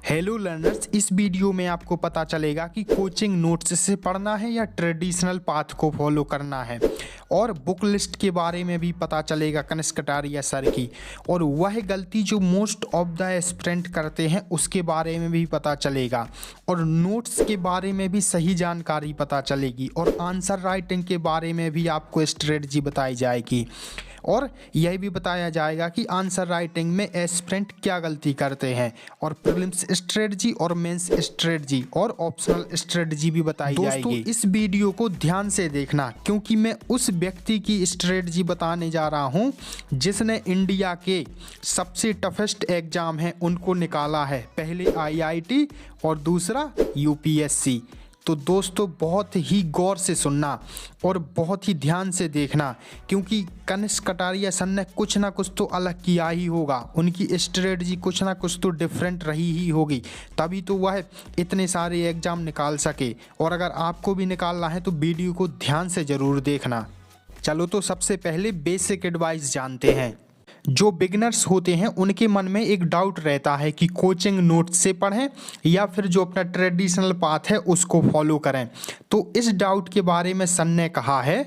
Hello learners, इस video में आपको पता चलेगा कि कोचिंग नोट्स से पढ़ना है या ट्रेडिशनल पाथ को फॉलो करना है। और बुक लिस्ट के बारे में भी पता चलेगा कनिष्क कटारिया सर की, और वह गलती जो मोस्ट ऑफ द एस्पिरेंट करते हैं उसके बारे में भी पता चलेगा, और नोट्स के बारे में भी सही जानकारी पता चलेगी, और आंसर राइटिंग के बारे में भी आपको स्ट्रेटजी बताई जाएगी। और यह भी बताया जाएगा कि आंसर राइटिंग में एस्पिरेंट क्या गलती करते हैं, और प्रीलिम्स स्ट्रेटजी और मेंस स्ट्रेटजी और ऑप्शनल स्ट्रेटजी भी बताई जाएगी। दोस्तों, इस वीडियो को ध्यान से देखना, क्योंकि मैं उस व्यक्ति की स्ट्रेटजी बताने जा रहा हूं जिसने इंडिया के सबसे टफेस्ट एग्जाम है उनको निकाला है, पहले आईआईटी और दूसरा यूपीएससी। तो दोस्तों, बहुत ही गौर से सुनना और बहुत ही ध्यान से देखना, क्योंकि कनिष्क कटारिया सर ने कुछ ना कुछ तो अलग किया ही होगा, उनकी स्ट्रेटजी कुछ ना कुछ तो डिफरेंट रही ही होगी, तभी तो वह इतने सारे एग्जाम निकाल सके। और अगर आपको भी निकालना है तो वीडियो को ध्यान से ज़रूर देखना। चलो, तो सबसे पहले बेसिक एडवाइस जानते हैं। जो बिगिनर्स होते हैं उनके मन में एक डाउट रहता है कि कोचिंग नोट्स से पढ़ें या फिर जो अपना ट्रेडिशनल पाथ है उसको फॉलो करें। तो इस डाउट के बारे में सर ने कहा है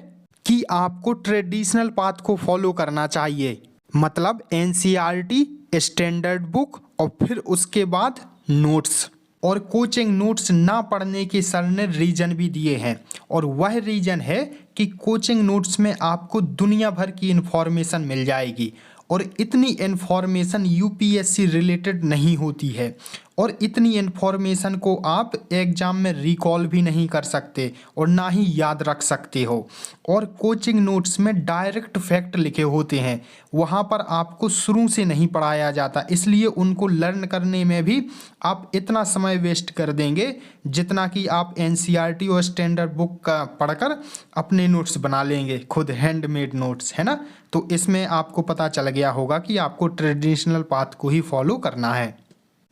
कि आपको ट्रेडिशनल पाथ को फॉलो करना चाहिए, मतलब एनसीईआरटी, स्टैंडर्ड बुक और फिर उसके बाद नोट्स। और कोचिंग नोट्स ना पढ़ने के सर ने रीजन भी दिए हैं, और वह रीजन है कि कोचिंग नोट्स में आपको दुनिया भर की इन्फॉर्मेशन मिल जाएगी, और इतनी इन्फॉर्मेशन यूपीएससी रिलेटेड नहीं होती है, और इतनी इन्फॉर्मेशन को आप एग्जाम में रिकॉल भी नहीं कर सकते और ना ही याद रख सकते हो। और कोचिंग नोट्स में डायरेक्ट फैक्ट लिखे होते हैं, वहाँ पर आपको शुरू से नहीं पढ़ाया जाता, इसलिए उनको लर्न करने में भी आप इतना समय वेस्ट कर देंगे जितना कि आप एनसीईआरटी और स्टैंडर्ड बुक का पढ़कर अपने नोट्स बना लेंगे, खुद हैंडमेड नोट्स, है ना। तो इसमें आपको पता चल गया होगा कि आपको ट्रेडिशनल पाथ को ही फॉलो करना है।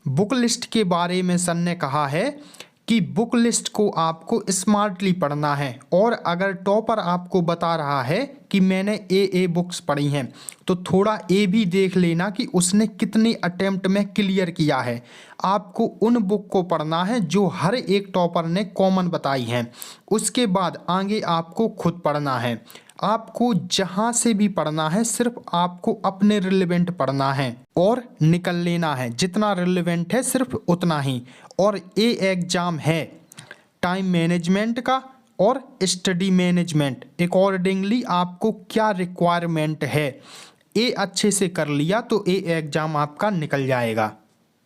बुक लिस्ट के बारे में सर ने कहा है कि बुक लिस्ट को आपको स्मार्टली पढ़ना है, और अगर टॉपर आपको बता रहा है कि मैंने ए बुक्स पढ़ी हैं तो थोड़ा ए भी देख लेना कि उसने कितने अटेम्प्ट में क्लियर किया है। आपको उन बुक को पढ़ना है जो हर एक टॉपर ने कॉमन बताई हैं, उसके बाद आगे आपको खुद पढ़ना है। आपको जहाँ से भी पढ़ना है सिर्फ आपको अपने रिलेवेंट पढ़ना है और निकल लेना है, जितना रिलेवेंट है सिर्फ उतना ही। और ये एग्ज़ाम है टाइम मैनेजमेंट का और स्टडी मैनेजमेंट, अकॉर्डिंगली आपको क्या रिक्वायरमेंट है, ये अच्छे से कर लिया तो ये एग्ज़ाम आपका निकल जाएगा।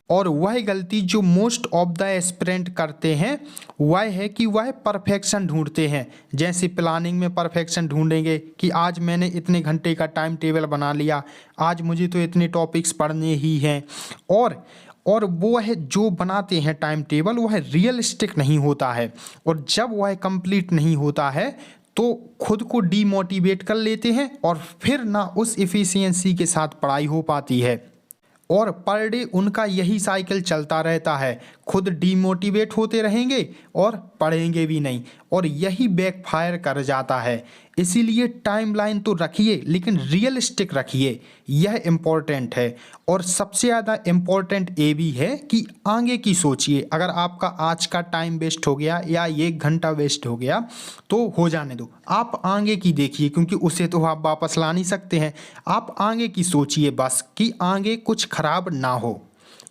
और वह गलती जो मोस्ट ऑफ द एस्पिरेंट करते हैं वह है कि वह परफेक्शन ढूंढते हैं। जैसे प्लानिंग में परफेक्शन ढूंढेंगे कि आज मैंने इतने घंटे का टाइम टेबल बना लिया, आज मुझे तो इतने टॉपिक्स पढ़ने ही हैं, और वो है जो बनाते हैं टाइम टेबल वह रियलिस्टिक नहीं होता है, और जब वह कंप्लीट नहीं होता है तो खुद को डीमोटिवेट कर लेते हैं, और फिर ना उस एफिशिएंसी के साथ पढ़ाई हो पाती है, और पर डे उनका यही साइकिल चलता रहता है, खुद डीमोटिवेट होते रहेंगे और पढ़ेंगे भी नहीं, और यही बैकफायर कर जाता है। इसीलिए टाइमलाइन तो रखिए लेकिन रियलिस्टिक रखिए, यह इम्पोर्टेंट है। और सबसे ज़्यादा इम्पोर्टेंट ये भी है कि आगे की सोचिए। अगर आपका आज का टाइम वेस्ट हो गया या 1 घंटा वेस्ट हो गया तो हो जाने दो, आप आगे की देखिए, क्योंकि उसे तो आप वापस ला नहीं सकते हैं। आप आगे की सोचिए बस, कि आगे कुछ खराब ना हो।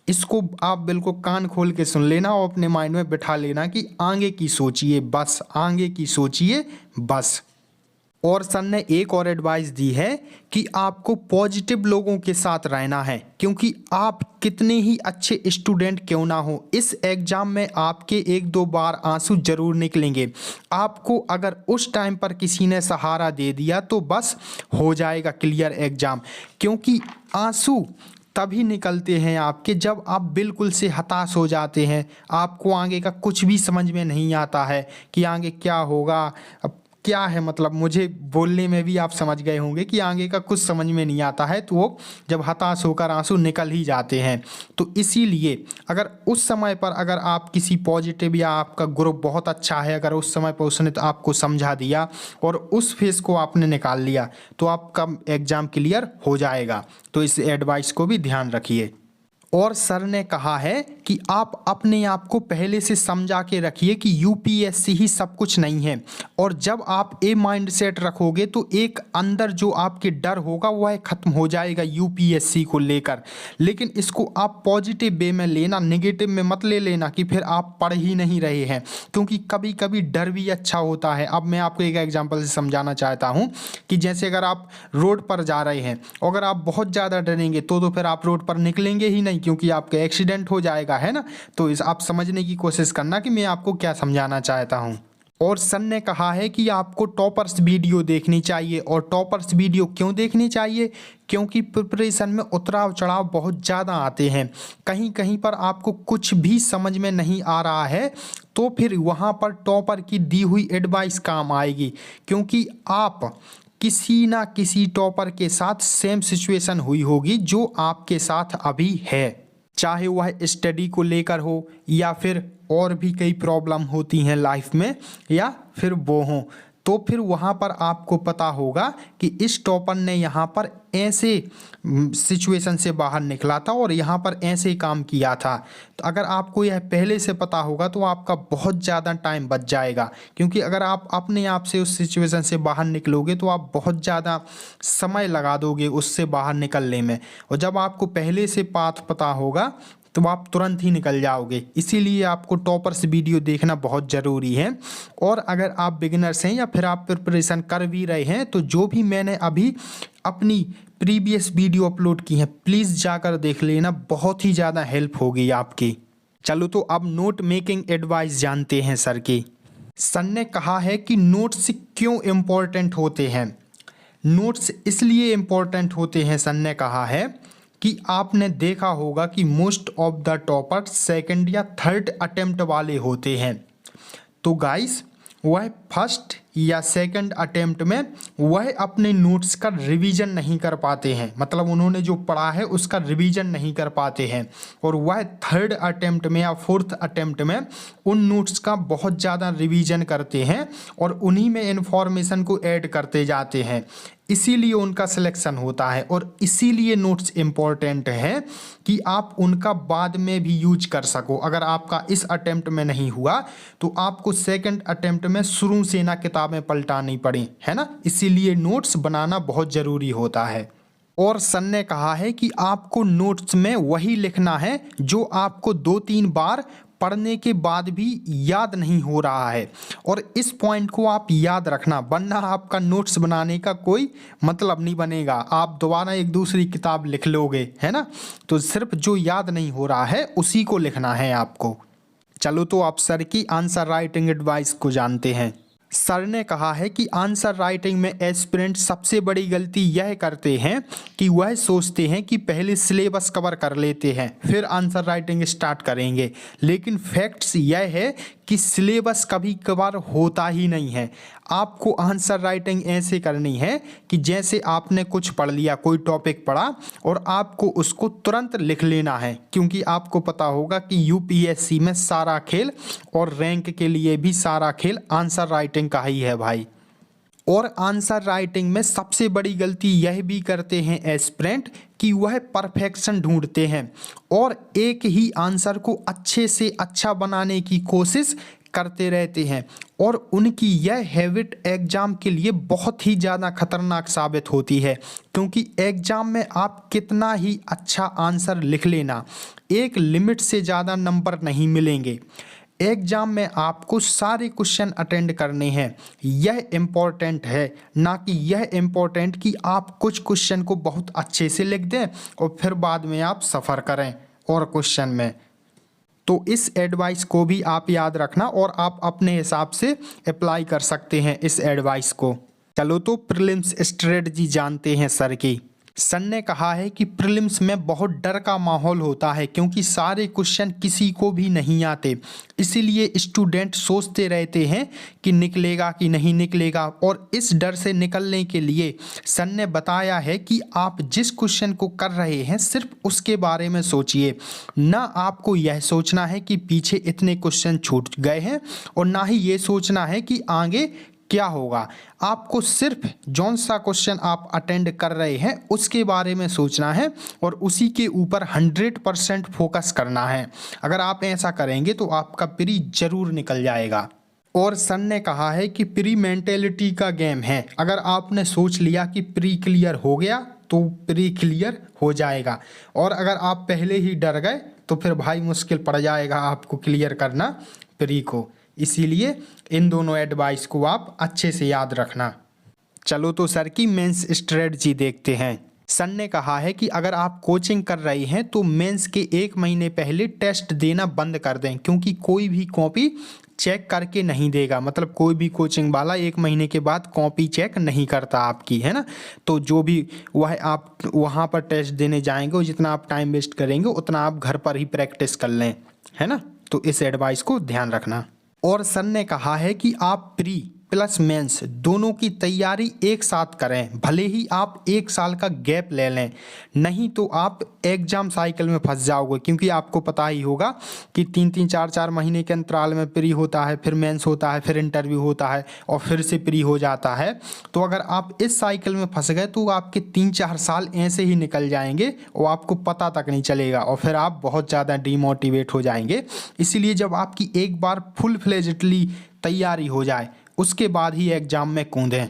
इसको आप बिल्कुल कान खोल के सुन लेना और अपने माइंड में बिठा लेना कि आगे की सोचिए बस, आगे की सोचिए बस। और सर ने एक और एडवाइस दी है कि आपको पॉजिटिव लोगों के साथ रहना है, क्योंकि आप कितने ही अच्छे स्टूडेंट क्यों ना हो, इस एग्ज़ाम में आपके 1-2 बार आंसू जरूर निकलेंगे। आपको अगर उस टाइम पर किसी ने सहारा दे दिया तो बस हो जाएगा क्लियर एग्ज़ाम, क्योंकि आंसू तभी निकलते हैं आपके जब आप बिल्कुल से हताश हो जाते हैं, आपको आगे का कुछ भी समझ में नहीं आता है कि आगे क्या होगा, अब क्या है, मतलब मुझे बोलने में भी आप समझ गए होंगे कि आगे का कुछ समझ में नहीं आता है, तो वो जब हताश होकर आंसू निकल ही जाते हैं। तो इसीलिए अगर उस समय पर अगर आप किसी पॉजिटिव या आपका ग्रुप बहुत अच्छा है, अगर उस समय पर उसने तो आपको समझा दिया और उस फेस को आपने निकाल लिया तो आपका एग्ज़ाम क्लियर हो जाएगा। तो इस एडवाइस को भी ध्यान रखिए। और सर ने कहा है कि आप अपने आप को पहले से समझा के रखिए कि यूपीएससी ही सब कुछ नहीं है। और जब आप ए माइंड सेट रखोगे तो एक अंदर जो आपके डर होगा वह ख़त्म हो जाएगा यूपीएससी को लेकर। लेकिन इसको आप पॉजिटिव वे में लेना, नेगेटिव में मत ले लेना कि फिर आप पढ़ ही नहीं रहे हैं, क्योंकि कभी कभी डर भी अच्छा होता है। अब मैं आपको एक एग्जाम्पल से समझाना चाहता हूँ कि जैसे अगर आप रोड पर जा रहे हैं, अगर आप बहुत ज़्यादा डरेंगे तो फिर आप रोड पर निकलेंगे ही नहीं, क्योंकि आपका एक्सीडेंट हो जाएगा, है ना। तो इस आप समझने की कोशिश करना कि मैं आपको क्या समझाना चाहता हूँ। और सर ने कहा है कि आपको टॉपर्स वीडियो देखनी चाहिए। और टॉपर्स वीडियो क्यों देखनी चाहिए? क्योंकि प्रिपरेशन में उतराव चढ़ाव बहुत ज़्यादा आते हैं। कहीं कहीं पर आपको कुछ भी समझ में नहीं आ रहा है तो फिर वहाँ पर टॉपर की दी हुई एडवाइस काम आएगी, क्योंकि आप किसी ना किसी टॉपर के साथ सेम सिचुएशन हुई होगी जो आपके साथ अभी है, चाहे वह स्टडी को लेकर हो या फिर और भी कई प्रॉब्लम होती हैं लाइफ में, या फिर वो हों। तो फिर वहाँ पर आपको पता होगा कि इस टॉपर ने यहाँ पर ऐसे सिचुएशन से बाहर निकला था और यहाँ पर ऐसे काम किया था। तो अगर आपको यह पहले से पता होगा तो आपका बहुत ज़्यादा टाइम बच जाएगा, क्योंकि अगर आप अपने आप से उस सिचुएशन से बाहर निकलोगे तो आप बहुत ज़्यादा समय लगा दोगे उससे बाहर निकलने में। और जब आपको पहले से पाथ पता होगा तो आप तुरंत ही निकल जाओगे। इसीलिए आपको टॉपर्स वीडियो देखना बहुत ज़रूरी है। और अगर आप बिगिनर्स हैं या फिर आप प्रिपरेशन कर भी रहे हैं तो जो भी मैंने अभी अपनी प्रीवियस वीडियो अपलोड की है प्लीज़ जाकर देख लेना, बहुत ही ज़्यादा हेल्प होगी आपकी। चलो तो अब नोट मेकिंग एडवाइस जानते हैं सर की। सर ने कहा है कि नोट्स क्यों इम्पोर्टेंट होते हैं। नोट्स इसलिए इम्पोर्टेंट होते हैं, सर ने कहा है कि आपने देखा होगा कि most of the topper second या थर्ड अटेम्प्ट वाले होते हैं। तो गाइस वह फर्स्ट या सेकंड अटेम्प्ट में वह अपने नोट्स का रिवीजन नहीं कर पाते हैं, मतलब उन्होंने जो पढ़ा है उसका रिवीजन नहीं कर पाते हैं। और वह थर्ड अटेम्प्ट में या फोर्थ अटेम्प्ट में उन नोट्स का बहुत ज़्यादा रिवीजन करते हैं और उन्हीं में इंफॉर्मेशन को ऐड करते जाते हैं। इसीलिए उनका सिलेक्शन होता है और इसीलिए नोट्स इम्पॉर्टेंट है कि आप उनका बाद में भी यूज कर सको। अगर आपका इस अटेम्प्ट में नहीं हुआ तो आपको सेकंड अटेम्प्ट में शुरू से ना किताबें पलटानी पड़ी, है ना। इसीलिए नोट्स बनाना बहुत ज़रूरी होता है। और सर ने कहा है कि आपको नोट्स में वही लिखना है जो आपको 2-3 बार पढ़ने के बाद भी याद नहीं हो रहा है। और इस पॉइंट को आप याद रखना, वरना आपका नोट्स बनाने का कोई मतलब नहीं बनेगा। आप दोबारा एक दूसरी किताब लिख लोगे, है ना। तो सिर्फ जो याद नहीं हो रहा है उसी को लिखना है आपको। चलो तो आप सर की आंसर राइटिंग एडवाइस को जानते हैं। सर ने कहा है कि आंसर राइटिंग में एस्पिरेंट सबसे बड़ी गलती यह करते हैं कि वह सोचते हैं कि पहले सिलेबस कवर कर लेते हैं फिर आंसर राइटिंग स्टार्ट करेंगे। लेकिन फैक्ट्स यह है कि सिलेबस कभी कभार होता ही नहीं है। आपको आंसर राइटिंग ऐसे करनी है कि जैसे आपने कुछ पढ़ लिया, कोई टॉपिक पढ़ा और आपको उसको तुरंत लिख लेना है, क्योंकि आपको पता होगा कि यूपीएससी में सारा खेल और रैंक के लिए भी सारा खेल आंसर राइटिंग का ही है भाई। और आंसर राइटिंग में सबसे बड़ी गलती यह भी करते हैं एस्पिरेंट कि वह परफेक्शन ढूंढते हैं और एक ही आंसर को अच्छे से अच्छा बनाने की कोशिश करते रहते हैं। और उनकी यह हैबिट एग्ज़ाम के लिए बहुत ही ज़्यादा खतरनाक साबित होती है, क्योंकि एग्ज़ाम में आप कितना ही अच्छा आंसर लिख लेना, एक लिमिट से ज़्यादा नंबर नहीं मिलेंगे। एग्जाम में आपको सारे क्वेश्चन अटेंड करने हैं, यह इम्पॉर्टेंट है, ना कि यह इम्पॉर्टेंट कि आप कुछ क्वेश्चन को बहुत अच्छे से लिख दें और फिर बाद में आप सफ़र करें और क्वेश्चन में। तो इस एडवाइस को भी आप याद रखना और आप अपने हिसाब से अप्लाई कर सकते हैं इस एडवाइस को। चलो तो प्रीलिम्स स्ट्रेटजी जानते हैं सर की। सर ने कहा है कि प्रीलिम्स में बहुत डर का माहौल होता है, क्योंकि सारे क्वेश्चन किसी को भी नहीं आते। इसीलिए स्टूडेंट सोचते रहते हैं कि निकलेगा कि नहीं निकलेगा। और इस डर से निकलने के लिए सर ने बताया है कि आप जिस क्वेश्चन को कर रहे हैं सिर्फ उसके बारे में सोचिए, ना आपको यह सोचना है कि पीछे इतने क्वेश्चन छूट गए हैं और ना ही ये सोचना है कि आगे क्या होगा। आपको सिर्फ जौन सा क्वेश्चन आप अटेंड कर रहे हैं उसके बारे में सोचना है और उसी के ऊपर 100% फोकस करना है। अगर आप ऐसा करेंगे तो आपका प्री जरूर निकल जाएगा। और सर ने कहा है कि प्री मेंटेलिटी का गेम है। अगर आपने सोच लिया कि प्री क्लियर हो गया तो प्री क्लियर हो जाएगा, और अगर आप पहले ही डर गए तो फिर भाई मुश्किल पड़ जाएगा आपको क्लियर करना प्री को। इसीलिए इन दोनों एडवाइस को आप अच्छे से याद रखना। चलो तो सर की मेंस स्ट्रेटजी देखते हैं। सर ने कहा है कि अगर आप कोचिंग कर रहे हैं तो मेंस के 1 महीने पहले टेस्ट देना बंद कर दें, क्योंकि कोई भी कॉपी चेक करके नहीं देगा। मतलब कोई भी कोचिंग वाला 1 महीने के बाद कॉपी चेक नहीं करता आपकी, है ना। तो जो भी वह आप वहाँ पर टेस्ट देने जाएंगे और जितना आप टाइम वेस्ट करेंगे उतना आप घर पर ही प्रैक्टिस कर लें, है ना। तो इस एडवाइस को ध्यान रखना। और सर ने कहा है कि आप प्री प्लस मेंस दोनों की तैयारी एक साथ करें, भले ही आप 1 साल का गैप ले लें, नहीं तो आप एग्जाम साइकिल में फंस जाओगे। क्योंकि आपको पता ही होगा कि 3-3 4-4 महीने के अंतराल में प्री होता है, फिर मेंस होता है, फिर इंटरव्यू होता है और फिर से प्री हो जाता है। तो अगर आप इस साइकिल में फंस गए तो आपके 3-4 साल ऐसे ही निकल जाएंगे और आपको पता तक नहीं चलेगा और फिर आप बहुत ज़्यादा डीमोटिवेट हो जाएंगे। इसीलिए जब आपकी एक बार फुल फ्लेजेडली तैयारी हो जाए उसके बाद ही एग्जाम में कूदें।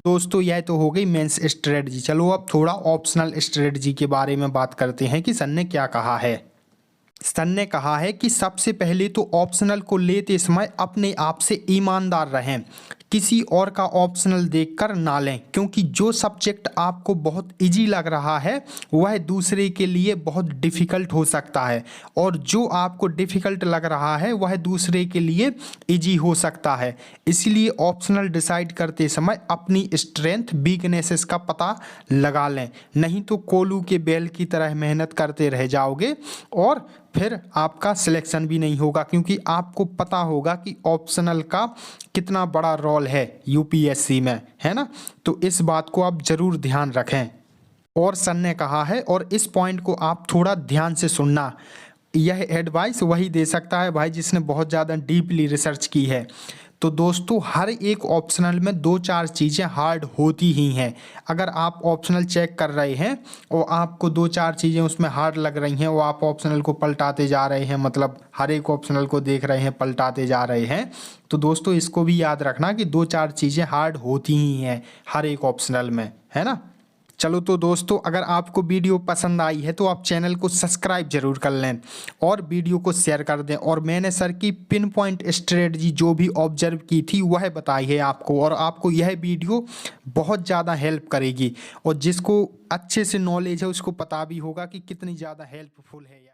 दोस्तों यह तो हो गई मेंस स्ट्रेटजी। चलो अब थोड़ा ऑप्शनल स्ट्रेटजी के बारे में बात करते हैं कि सर ने क्या कहा है। सर ने कहा है कि सबसे पहले तो ऑप्शनल को लेते समय अपने आप से ईमानदार रहें, किसी और का ऑप्शनल देखकर ना लें, क्योंकि जो सब्जेक्ट आपको बहुत इजी लग रहा है वह दूसरे के लिए बहुत डिफ़िकल्ट हो सकता है, और जो आपको डिफ़िकल्ट लग रहा है वह दूसरे के लिए इजी हो सकता है। इसलिए ऑप्शनल डिसाइड करते समय अपनी स्ट्रेंथ वीकनेसेस का पता लगा लें, नहीं तो कोलू के बैल की तरह मेहनत करते रह जाओगे और फिर आपका सिलेक्शन भी नहीं होगा। क्योंकि आपको पता होगा कि ऑप्शनल का कितना बड़ा रोल है यूपीएससी में, है ना। तो इस बात को आप ज़रूर ध्यान रखें। और सर ने कहा है, और इस पॉइंट को आप थोड़ा ध्यान से सुनना, यह एडवाइस वही दे सकता है भाई जिसने बहुत ज़्यादा डीपली रिसर्च की है। तो दोस्तों हर एक ऑप्शनल में 2-4 चीज़ें हार्ड होती ही हैं। अगर आप ऑप्शनल चेक कर रहे हैं और आपको 2-4 चीज़ें उसमें हार्ड लग रही हैं और आप ऑप्शनल को पलटाते जा रहे हैं, मतलब हर एक ऑप्शनल को देख रहे हैं, पलटाते जा रहे हैं, तो दोस्तों इसको भी याद रखना कि 2-4 चीज़ें हार्ड होती ही हैं हर एक ऑप्शनल में, है ना। चलो तो दोस्तों अगर आपको वीडियो पसंद आई है तो आप चैनल को सब्सक्राइब जरूर कर लें और वीडियो को शेयर कर दें। और मैंने सर की पिन पॉइंट स्ट्रेटजी जो भी ऑब्जर्व की थी वह बताई है आपको, और आपको यह वीडियो बहुत ज़्यादा हेल्प करेगी। और जिसको अच्छे से नॉलेज है उसको पता भी होगा कि कितनी ज़्यादा हेल्पफुल है।